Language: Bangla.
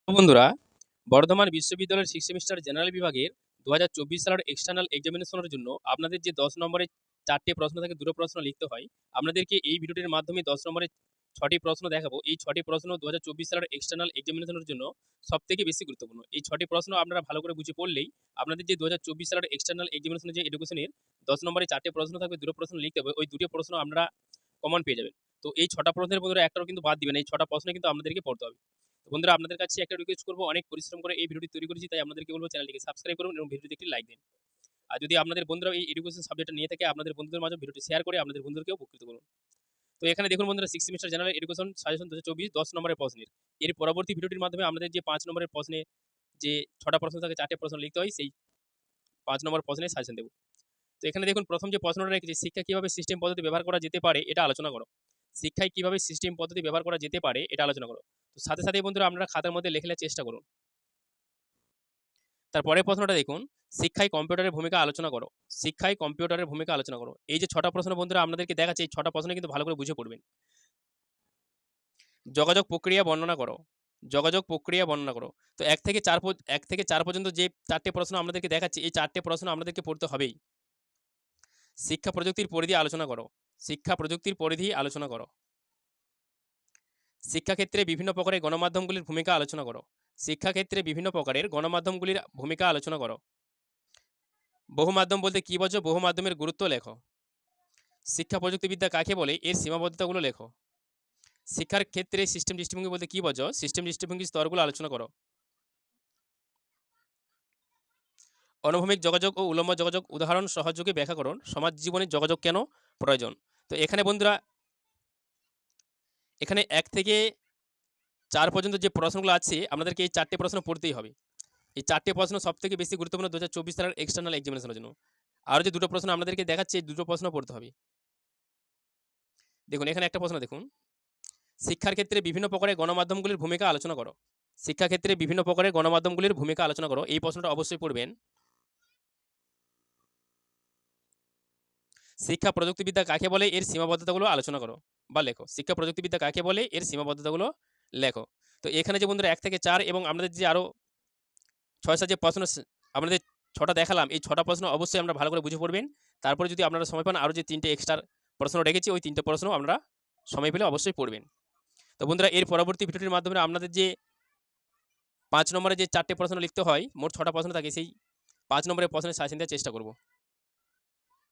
তো বন্ধুরা, বর্ধমান বিশ্ববিদ্যালয়ের সিক্স সেমিস্টার জেনারেল বিভাগের 2024 সালের এক্সটার্নাল এক্সামিনেশনের জন্য আপনাদের যে 10 নম্বরের 4টে প্রশ্ন থেকে 2টো প্রশ্ন লিখতে হয়, আপনাদেরকে এই ভিডিওটির মাধ্যমে 10 নম্বরের 6টি প্রশ্ন দেখাবো। এই 6টি প্রশ্ন 2024 সালের এক্সটার্নাল এক্সামিনেশনের জন্য সবথেকে বেশি গুরুত্বপূর্ণ। এই 6টি প্রশ্ন আপনারা ভালো করে বুঝে পড়লেই আপনাদের যে 2024 সালের এক্সটার্নাল এক্সামিনেশনের যে এডুকেশনের 10 নম্বরের 4টে প্রশ্ন থাকবে, 2টো প্রশ্ন লিখতে হবে। ওই 2টো প্রশ্ন আপনারা কমন পেয়ে যাবেন। তো এই 6টা প্রশ্নের বন্ধুরা একটাও কিন্তু বাদ দিবেন না। এই 6টা প্রশ্ন কিন্তু আপনাদেরকে পড়তে হবে। তো বন্ধুরা, আপনাদের কাছে একটা রিকোয়েস্ট করবো, অনেক পরিশ্রম করে এই ভিডিওটি তৈরি করেছি, তাই আপনাদেরকে বলবো চ্যানেলটিকে সাবস্ক্রাইব করুন এবং ভিডিওতে একটি লাইক দিন। আর যদি আপনাদের বন্ধুরা এই এডুকেশন সাবজেক্টটা নিয়ে থাকে, আপনাদের বন্ধুদের মাঝে ভিডিওটি শেয়ার করে আপনাদের বন্ধুদেরকেও উপকৃত করুন। তো এখানে দেখুন বন্ধুরা, six semester general education suggestion 2024 10 নম্বরের প্রশ্নের এর পরবর্তী ভিডিওটির মাধ্যমে আমাদের যে 5 নম্বরের প্রশ্নে যে 6টা প্রশ্ন থাকে, 4টে প্রশ্ন লিখতে হয়, সেই 5 নম্বর প্রশ্নের সাজেশন দেবো। তো এখানে দেখুন, প্রথম যে প্রশ্নটা রেখেছি, শিক্ষা কিভাবে সিস্টেম পদ্ধতি ব্যবহার করা যেতে পারে এটা আলোচনা করো। শিক্ষায় কিভাবে সিস্টেম পদ্ধতি ব্যবহার করা যেতে পারে এটা আলোচনা করো। তো সাথে সাথে বন্ধুরা আপনারা খাতার মধ্যে লেখার চেষ্টা করুন। তারপরের প্রশ্নটা দেখুন, শিক্ষায় কম্পিউটারের ভূমিকা আলোচনা করো। শিক্ষায় কম্পিউটারের ভূমিকা আলোচনা করো। এই যে 6টা প্রশ্ন বন্ধুরা আপনাদেরকে দেখাচ্ছে, এই 6টা প্রশ্ন কিন্তু ভালো করে বুঝে পড়বেন। যোগাযোগ প্রক্রিয়া বর্ণনা করো। যোগাযোগ প্রক্রিয়া বর্ণনা করো। তো 1 থেকে 4 পর্যন্ত যে 4টে প্রশ্ন আপনাদেরকে দেখাচ্ছি, এই 4টে প্রশ্ন আপনাদেরকে পড়তে হবেই। শিক্ষা প্রযুক্তির পরিধি আলোচনা করো। শিক্ষা প্রযুক্তির পরিধি আলোচনা করো। শিক্ষাক্ষেত্রে বিভিন্ন প্রকারের গণমাধ্যমগুলির ভূমিকা আলোচনা করো। শিক্ষাক্ষেত্রে বিভিন্ন প্রকারের গণমাধ্যমগুলির ভূমিকা আলোচনা করো। বহুমাধ্যম বলতে কী বোঝো? বহুমাধ্যমের গুরুত্ব লেখো। শিক্ষা প্রযুক্তিবিদ্যা কাকে বলে? এর সীমাবদ্ধতাগুলো লেখো। শিক্ষার ক্ষেত্রে সিস্টেম দৃষ্টিভঙ্গি বলতে কী বোঝো? সিস্টেম দৃষ্টিভঙ্গির স্তরগুলো আলোচনা করো। অনুভূমিক যোগাযোগ ও উলম্ব যোগাযোগ উদাহরণ সহযোগে ব্যাখ্যা করুন। সমাজ জীবনে যোগাযোগ কেন প্রয়োজন? তো এখানে বন্ধুরা, এখানে 1 থেকে 4 পর্যন্ত যে প্রশ্নগুলো আছে, আপনাদেরকে এই 4টে প্রশ্ন পড়তেই হবে। এই 4টে প্রশ্ন সবথেকে বেশি গুরুত্বপূর্ণ 2024 সালের এক্সটার্নাল এক্সামিনেশনের জন্য। আরও যে 2টো প্রশ্ন আপনাদেরকে দেখাচ্ছি, এই 2টো প্রশ্ন পড়তে হবে। দেখুন, এখানে একটা প্রশ্ন দেখুন, শিক্ষার ক্ষেত্রে বিভিন্ন প্রকারের গণমাধ্যমগুলির ভূমিকা আলোচনা করো। শিক্ষাক্ষেত্রে বিভিন্ন প্রকারের গণমাধ্যমগুলির ভূমিকা আলোচনা করো। এই প্রশ্নটা অবশ্যই পড়বেন। শিক্ষা প্রযুক্তিবিদ্যা কাকে বলে? এর সীমাবদ্ধতাগুলো আলোচনা করো বা লেখো। শিক্ষা প্রযুক্তিবিদ্যা কাকে বলে? এর সীমাবদ্ধতাগুলো লেখো। তো এখানে যে বন্ধুরা 1 থেকে 4 এবং আমাদের যে আরও 6-7 যে প্রশ্ন আপনাদের 6টা দেখালাম, এই 6টা প্রশ্ন অবশ্যই আপনারা ভালো করে বুঝে পড়বেন। তারপরে যদি আপনারা সময় পান, আরও যে 3টে এক্সট্রা প্রশ্ন রেখেছি, ওই 3টে প্রশ্ন আপনারা সময় পেলে অবশ্যই পড়বেন। তো বন্ধুরা, এর পরবর্তী ভিডিওটির মাধ্যমে আপনাদের যে 5 নম্বরে যে 4টে প্রশ্ন লিখতে হয়, মোট 6টা প্রশ্ন থাকে, সেই 5 নম্বরের প্রশ্নের সাজেশন দেওয়ার চেষ্টা করব।